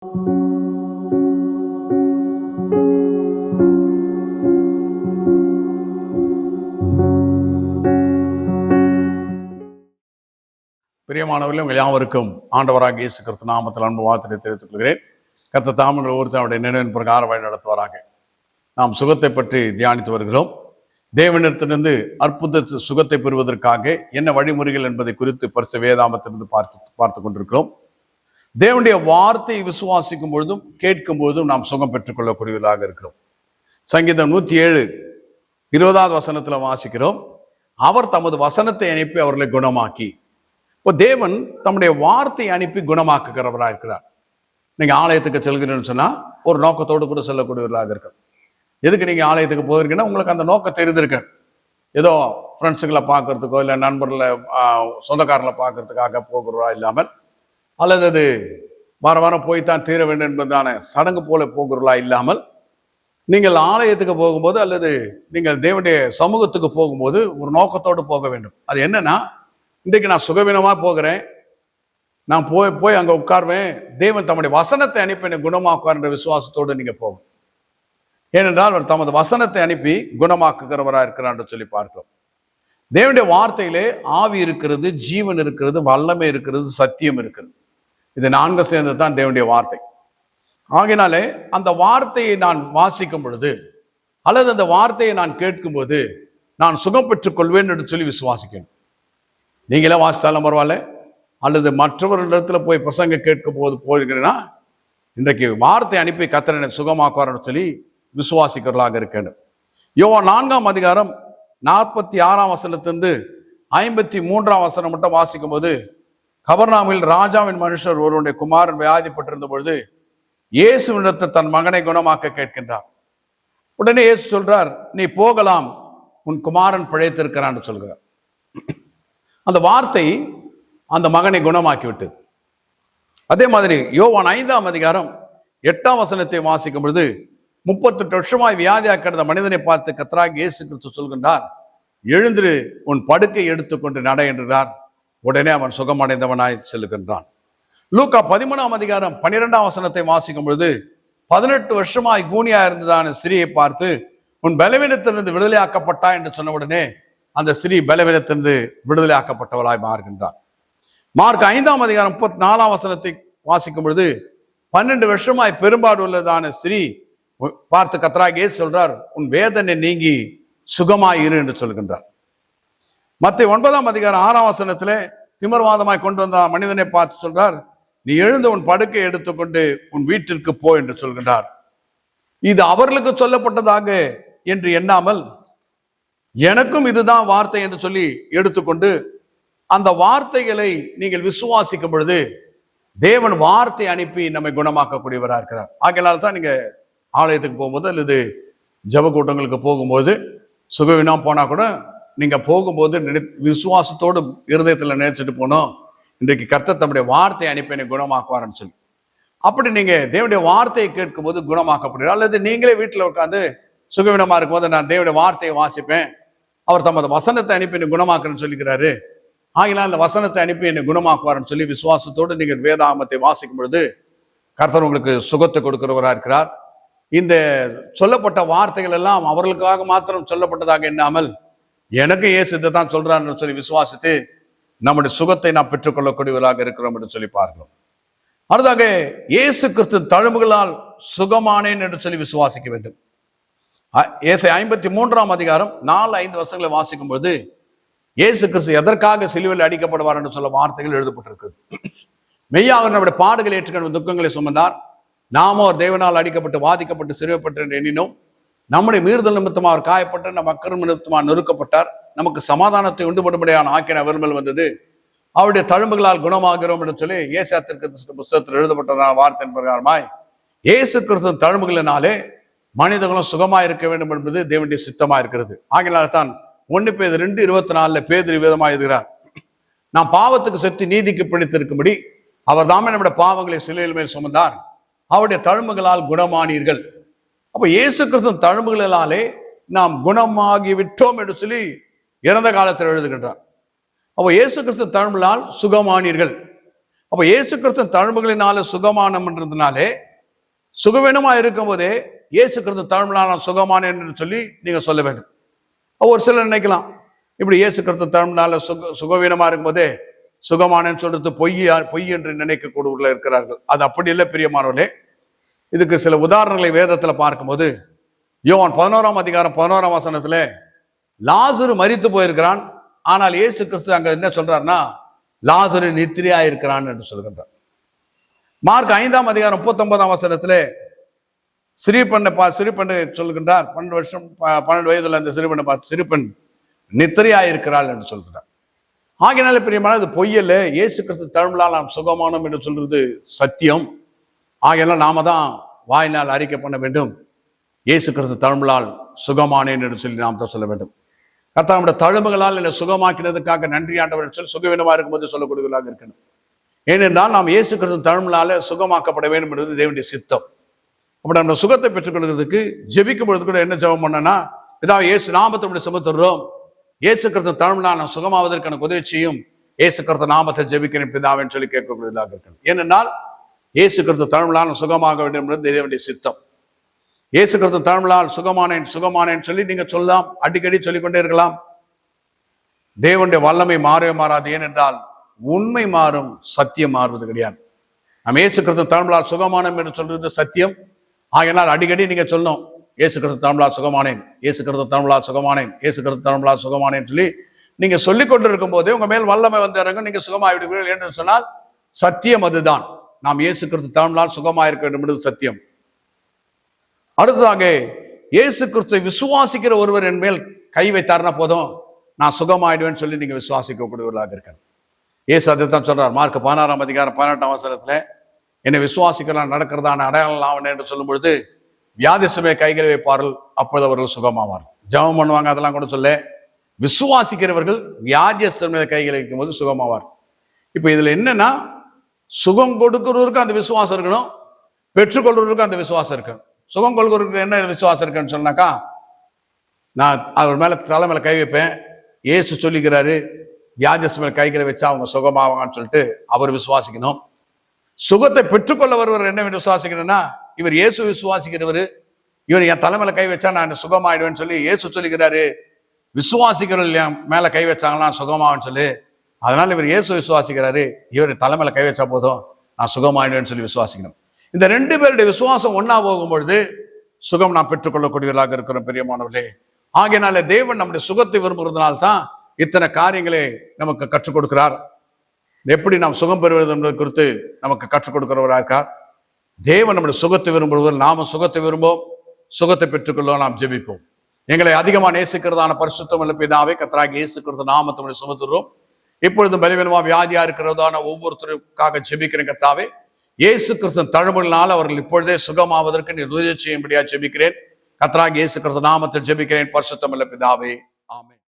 பிரியமானவர்களே, உங்கள் யாவருக்கும் ஆண்டவராக இயேசு கிறிஸ்து நாமத்தில் அன்பு வாழ்த்தினை தெரிவித்துக் கொள்கிறேன். கர்த்தர் தாமங்கள் ஒருத்தனுடைய நினைவின் பிரகாரம் வழி நடத்துவாராக. நாம் சுகத்தை பற்றி தியானித்து வருகிறோம். தேவனிடத்திலிருந்து அற்புத சுகத்தை பெறுவதற்காக என்ன வழிமுறைகள் என்பதை குறித்து பரிசு வேதாமத்திலிருந்து பார்த்து கொண்டிருக்கிறோம். தேவனுடைய வார்த்தையை விசுவாசிக்கும் பொழுதும் கேட்கும் பொழுதும் நாம் சுகம் பெற்றுக்கொள்ளக்கூடியவர்களாக இருக்கிறோம். சங்கீதம் 107:20 வசனத்தில் வாசிக்கிறோம், அவர் தமது வசனத்தை அனுப்பி அவர்களை குணமாக்கி. இப்போ தேவன் தம்முடைய வார்த்தையை அனுப்பி குணமாக்குகிறவராக இருக்கிறார். நீங்க ஆலயத்துக்கு செல்கிறேன்னு சொன்னா ஒரு நோக்கத்தோடு கூட செல்லக்கூடியவர்களாக இருக்க. எதுக்கு நீங்க ஆலயத்துக்கு போகிறீங்கன்னா உங்களுக்கு அந்த நோக்கம் தெரிந்திருக்க. ஏதோ ஃப்ரெண்ட்ஸுகளை பார்க்கறதுக்கோ இல்லை நண்பர்களை சொந்தக்காரங்களை பார்க்கறதுக்காக போகிறவரா இல்லாமல், அல்லது அது வாரம் போய்த்தான் தீர வேண்டும் என்பதான சடங்கு போல போகிறவர்களா இல்லாமல், நீங்கள் ஆலயத்துக்கு போகும்போது அல்லது நீங்கள் தேவனுடைய சமூகத்துக்கு போகும்போது ஒரு நோக்கத்தோடு போக வேண்டும். அது என்னன்னா, இன்றைக்கு நான் சுகவீனமா போகிறேன், நான் போய் அங்க உட்கார்வேன், தேவன் தம்முடைய வசனத்தை அனுப்பி என்னை குணமாக்குவார் என்ற விசுவாசத்தோடு நீங்க போகும். ஏனென்றால் அவர் தமது வசனத்தை அனுப்பி குணமாக்குகிறவராக இருக்கிறார் என்று சொல்லி பார்க்கிறோம். தேவனுடைய வார்த்தையிலே ஆவி இருக்கிறது, ஜீவன் இருக்கிறது, வல்லமை இருக்கிறது, சத்தியம் இருக்கிறது. இது 4 சேர்ந்து தான் தேவனுடைய வார்த்தை. ஆகினாலே அந்த வார்த்தையை நான் வாசிக்கும் பொழுது அல்லது அந்த வார்த்தையை நான் கேட்கும்போது நான் சுகம் பெற்றுக் கொள்வேன் என்று சொல்லி விசுவாசிக்கணும். நீங்களே வாசித்தாலும் பரவாயில்ல, அல்லது மற்றவர்களிடத்துல போய் பிரசங்க கேட்கும் போது போகிறீங்கன்னா, இன்றைக்கு வார்த்தை அனுப்பி கர்த்தர் சுகமாக்குவார்னு சொல்லி விசுவாசிக்கிறவர்களாக இருக்கணும். யோவான் 4:46 வசனத்திலிருந்து 53 வசனம் மட்டும் வாசிக்கும் போது, கபர்நாமில் ராஜாவின் மனுஷர் ஒருவனுடைய குமாரன் வியாதிப்பட்டிருந்த பொழுது இயேசுவிடத்தை தன் மகனை குணமாக்க கேட்கின்றார். உடனே இயேசு சொல்றார், நீ போகலாம், உன் குமாரன் பிழைத்திருக்கிறான்னு சொல்கிறார். அந்த வார்த்தை அந்த மகனை குணமாக்கி விட்டது. அதே மாதிரி யோவான் 5:8 வசனத்தை வாசிக்கும் பொழுது, 38 வருஷமாய் வியாதியாக கிடந்த மனிதனை பார்த்து கர்த்தராகிய இயேசு கிறிஸ்து சொல்கின்றார், எழுந்திரு, உன் படுக்கை எடுத்துக்கொண்டு நட என்றார். உடனே அவன் சுகமடைந்தவனாய் செல்லுகின்றான். லூக்கா 13:12 வசனத்தை வாசிக்கும் பொழுது, 18 வருஷமாய் கூனியா இருந்ததான ஸ்திரியை பார்த்து, உன் பலவீனத்திலிருந்து விடுதலையாக்கப்பட்டா என்று சொன்ன உடனே அந்த ஸ்திரீ பலவீனத்திலிருந்து விடுதலை ஆக்கப்பட்டவளாய் மாறுகின்றார். மார்க் 5:34 வசனத்தை வாசிக்கும் பொழுது, 12 வருஷமாய் பெரும்பாடு உள்ளதான ஸ்திரீ பார்த்து கர்த்தராகிய இயேசு சொல்றார், உன் வேதனை நீங்கி சுகமாய் இரு என்று சொல்கின்றார். மத்தேயு 9:6 வசனத்திலே திமிர்வாதமாய் கொண்டு வந்த மனிதனை பார்த்து சொல்றார், நீ எழுந்து உன் படுக்கை எடுத்துக்கொண்டு உன் வீட்டிற்கு போ என்று சொல்கின்றார். இது அவர்களுக்கு சொல்லப்பட்டதாக என்று எண்ணாமல், எனக்கும் இதுதான் வார்த்தை என்று சொல்லி எடுத்துக்கொண்டு அந்த வார்த்தைகளை நீங்கள் விசுவாசிக்கும் பொழுது தேவன் வார்த்தை அனுப்பி நம்மை குணமாக்கக்கூடியவராக இருக்கிறார். ஆகையால் தான் நீங்க ஆலயத்துக்கு போகும்போது அல்லது ஜப கூட்டங்களுக்கு போகும்போது சுகவீனம் போனா கூட நீங்க போகும்போது விசுவாசத்தோடு இருதயத்தில் நினைச்சிட்டு போனோம், இன்றைக்கு கர்த்தர் தம்முடைய வார்த்தை அனுப்பி என்னை குணமாக்குவார்னு சொல்லி. அப்படி நீங்க தேவனுடைய வார்த்தையை கேட்கும் போது குணமாக்கப்படுகிறார். அல்லது நீங்களே வீட்டில் உட்காந்து சுகவீனமா இருக்கும்போது நான் தேவனுடைய வார்த்தையை வாசிப்பேன், அவர் தமது வசனத்தை அனுப்பி என்னை குணமாக்குறேன்னு சொல்லிக்கிறாரு, ஆகினால் அந்த வசனத்தை அனுப்பி என்னை குணமாக்குவார்னு சொல்லி விசுவாசத்தோடு நீங்கள் வேதாகமத்தை வாசிக்கும் பொழுது கர்த்தர் உங்களுக்கு சுகத்தை கொடுக்கிறவராக இருக்கிறார். இந்த சொல்லப்பட்ட வார்த்தைகள் எல்லாம் அவர்களுக்காக மாத்திரம் சொல்லப்பட்டதாக எண்ணாமல், எனக்கு இயேசு இதை தான் சொல்றாருன்னு சொல்லி விசுவாசித்து நம்முடைய சுகத்தை நாம் பெற்றுக்கொள்ளக்கூடியவராக இருக்கிறோம் என்று சொல்லி பார்க்கிறோம். அடுத்தாக இயேசு கிறிஸ்து தழும்புகளால் சுகமானேன் என்று சொல்லி விசுவாசிக்க வேண்டும். ஏசாயா 53:4-5 வசனங்களை வாசிக்கும் பொழுது, இயேசு கிறிஸ்து எதற்காக சிலுவையில் அடிக்கப்படுவார் என்று சொல்ல வார்த்தைகள் எழுதப்பட்டிருக்கிறது. மெய்யாக நம்முடைய பாடுகளை ஏற்றுக்கொண்டு துக்கங்களை சுமந்தார், நாமோ அவர் தேவனால் அடிக்கப்பட்டு வாதிக்கப்பட்டு சிறுவைப்பட்டு என்று எண்ணினோம். நம்முடைய மீறுதல் நிமித்தமாக அவர் காயப்பட்டு நம் அக்கிரம நிமித்தமாக நொறுக்கப்பட்டார், நமக்கு சமாதானத்தை உண்டு பண்ணும்படியான ஆக்கின அவர் மேல் வந்தது, அவருடைய தழும்புகளால் குணமாகிறோம் என்று சொல்லி ஏசாயா தீர்க்கதரிசி புத்தகத்தில் எழுதப்பட்டதான வார்த்தையின் பிரகாரமாய் இயேசு கிறிஸ்து தழும்புகளினாலே மனிதர்களும் சுகமாக இருக்க வேண்டும் என்பது தேவனுடைய சித்தமா இருக்கிறது. ஆகினால தான் 1 பேதுரு 2:24 பேதுரு விதமாக எழுதுகிறார், நாம் பாவத்துக்கு செத்து நீதிக்கு பிடித்திருக்கும்படி அவர் தாமே நம்முடைய பாவங்களை சிலுவையின் மேல் சுமந்தார், அவருடைய தழும்புகளால் குணமானீர்கள். அப்ப இயேசு கிறிஸ்து தழும்புகளினாலே நாம் குணமாகி விட்டோம் என்று சொல்லி இறந்த காலத்தில் எழுதுகின்றார். அப்போ இயேசு கிறிஸ்து தழும்புகளால் சுகமானீர்கள். அப்ப இயேசு கிறிஸ்து தழும்புகளினால சுகமானம்ன்றதுனாலே சுகவீனமா இருக்கும் போதே இயேசு கிறிஸ்து தழும்பினால சுகமானேன் என்று சொல்லி நீங்க சொல்ல வேண்டும். ஒரு சிலர் நினைக்கலாம், இப்படி இயேசு கிறிஸ்து தழும்பினால சுகவீனமா இருக்கும் போதே சுகமானேன்னு சொல்றது பொய் என்று நினைக்கக்கூடியவர்கள் இருக்கிறார்கள். அது அப்படி இல்லை பிரியமானவர்களே. இதுக்கு சில உதாரணங்களை வேதத்துல பார்க்கும்போது, யோவான் 11ஆம் அதிகாரம் 11ஆம் வசனத்துல லாசரு மரித்து போயிருக்கிறான், ஆனால் இயேசு கிறிஸ்து அங்க என்ன சொல்றாருன்னா லாசரு நித்திரையா இருக்கிறான் என்று சொல்கின்றார். மார்க் 5ஆம் அதிகாரம் 39ஆம் வசனத்துல சிறுபெண்ணை சொல்கின்றார். 12 வயதுல அந்த சிறுபெண்ணை பார்த்து சிறுபெண் நித்திரையா இருக்கிறாள் என்று சொல்கிறார். ஆகினால பிரியமான அது பொய்யல்ல, இயேசு கிறிஸ்து தழும்பலால் நாம் சுகமானோம் என்று சொல்றது சத்தியம். ஆகையெல்லாம் நாம தான் வாயினால் அறிக்கை பண்ண வேண்டும், இயேசு கிறிஸ்து தழும்பலால் சுகமானேன் என்று சொல்லி நாம் தான் சொல்ல வேண்டும். கர்த்தர் நம்முடைய தழும்புகளால் என்னை சுகமாக்கினதுக்காக நன்றி ஆண்டவர் சொல்லி சுகவீனமா இருக்கும்போது சொல்லக்கூடியவர்களாக இருக்கணும். ஏனென்றால் நாம் இயேசு கிறிஸ்து தழும்பலால சுகமாக்கப்பட வேண்டும் என்பது தேவனுடைய சித்தம். அப்படி நம்ம சுகத்தை பெற்றுக்கொள்வதற்கு ஜெபிக்கும் பொழுது கூட என்ன ஜெபம் பண்ணனா, இதாவது இயேசு நாமத்தை சுமத்துறோம், இயேசு கிறிஸ்து தழும்பலால் நான் சுகமாவதற்கு எனக்கு உதவி செய்யும், இயேசு கிறிஸ்து நாமத்தை ஜெபிக்கிறேன் பிதாவேன்னு சொல்லி கேட்கக்கூடியதாக இருக்கணும். ஏனென்றால் இயேசு கிறிஸ்து தழும்பலால் சுகமாக வேண்டும் என்பது தேவனுடைய சித்தம். இயேசு கிறிஸ்து தழும்பலால் சுகமானேன் சொல்லி நீங்க சொல்லலாம், அடிக்கடி சொல்லிக்கொண்டே இருக்கலாம். தேவனுடைய வல்லமை மாறவே மாறாது. ஏனென்றால் உண்மை மாறும், சத்தியம் மாறுவது கிடையாது. நம்ம இயேசு கிறிஸ்து தழும்பலால் சுகமானம் என்று சொல்றது சத்தியம். ஆகையினால் அடிக்கடி நீங்க சொல்லணும், இயேசு கிறிஸ்து தழும்பலால் சுகமானேன், இயேசு கிறிஸ்து தழும்பலால் சுகமானேன், இயேசு கிறிஸ்து தழும்பலால் சுகமானேன் சொல்லி நீங்க சொல்லிக் கொண்டிருக்கும் போதே உங்க மேல் வல்லமை வந்து இறங்கும், நீங்க சுகமாகிவிடுவீர்கள் என்று சொன்னால் சத்தியம் அதுதான். நாம் இயேசு கிறிஸ்து தழும்பலால் சுகமாயிருக்க வேண்டும் என்பது சத்தியம். அடுத்ததாக இயேசு கிறிஸ்துவை விசுவாசிக்கிற ஒருவர் என் மேல் கை வைத்தார்னா போதும் நான் சுகமாயிடுவேன்னு சொல்லி நீங்க விசுவாசிக்கக்கூடியவர்களாக இருக்கணும். இயேசு அதை தான் சொல்றார். மார்க் 16ஆம் அதிகாரம் 18ஆம் வசனத்துல என்னை விசுவாசிக்கலாம் நடக்கிறதான அடையாளம் ஆவணே என்று சொல்லும் பொழுது வியாதிசுமே கைகளை வைப்பார்கள், அப்பொழுது அவர்கள் சுகமாவார். ஜெபம் பண்ணுவாங்க, அதெல்லாம் கூட சொல்ல. விசுவாசிக்கிறவர்கள் வியாதிசுமே கைகளை வைக்கும் போது சுகமாவார். இப்ப இதுல என்னன்னா, சுகம் கொடுக்கிறவருக்கு அந்த விசுவாசம் இருக்கணும், பெற்றுக்கொள்றவருக்கு அந்த விசுவாசம் இருக்கணும். சுகம் கொள்கிறவருக்கு என்ன விசுவாசம் இருக்குன்னு சொன்னாக்கா, நான் அவர் மேல தலை மேல கை வைப்பேன், இயேசு சொல்லிக்கிறாரு வியாதிஸ் மேல கைகளை வச்சா அவங்க சுகமாவாங்கன்னு சொல்லிட்டு அவர் விசுவாசிக்கணும். சுகத்தை பெற்றுக்கொள்ள வருவர் என்ன விசுவாசிக்கிறேன்னா, இவர் இயேசு விசுவாசிக்கிறவர், இவர் என் தலைமையில கை வச்சா நான் சுகமாயிடுவேன்னு சொல்லி இயேசு சொல்லிக்கிறாரு. விசுவாசிக்கிறவர்கள் என் மேல கை வச்சாங்களா சுகமாவேன்னு சொல்லி, அதனால இவர் இயேசு விசுவாசிக்கிறாரு, இவர் தலைமையில கை வச்சா போதும் நான் சுகமாயிடுவேன்னு சொல்லி விசுவாசிக்கணும். இந்த ரெண்டு பேருடைய விசுவாசம் ஒன்னா போகும்பொழுது சுகம் நாம் பெற்றுக்கொள்ளக்கூடியவர்களாக இருக்கிறோம் பிரியமானவர்களே. ஆகையினால தேவன் நம்முடைய சுகத்தை விரும்புகிறதுனால்தான் இத்தனை காரியங்களை நமக்கு கற்றுக் கொடுக்கிறார். எப்படி நாம் சுகம் பெறுவது என்பது குறித்து நமக்கு கற்றுக் கொடுக்கிறவராக இருக்கார். தேவன் நம்முடைய சுகத்தை விரும்புவர்கள், நாம சுகத்தை விரும்புவோம், சுகத்தை பெற்றுக்கொள்ள நாம் ஜெபிப்போம். எங்களை அதிகமாக நேசிக்கிறதான பரிசுத்தம் உள்ள பிதாவே, கர்த்தராகிய இயேசு கிறிஸ்து நாமத்தை சுமத்துறோம். இப்பொழுதும் பலவீனமா வியாதியா இருக்கிறதான ஒவ்வொருத்தருக்காக ஜெபிக்கிறேன் கர்த்தாவே. இயேசு கிறிஸ்து தழும்புகளினால் அவர்கள் இப்பொழுதே சுகமாவதற்கு நீர் உதவி செய்யும்படியா ஜெபிக்கிறேன். கர்த்தராகிய இயேசு கிறிஸ்து நாமத்தில் ஜெபிக்கிறேன், பரிசுத்தம் உள்ள பிதாவே.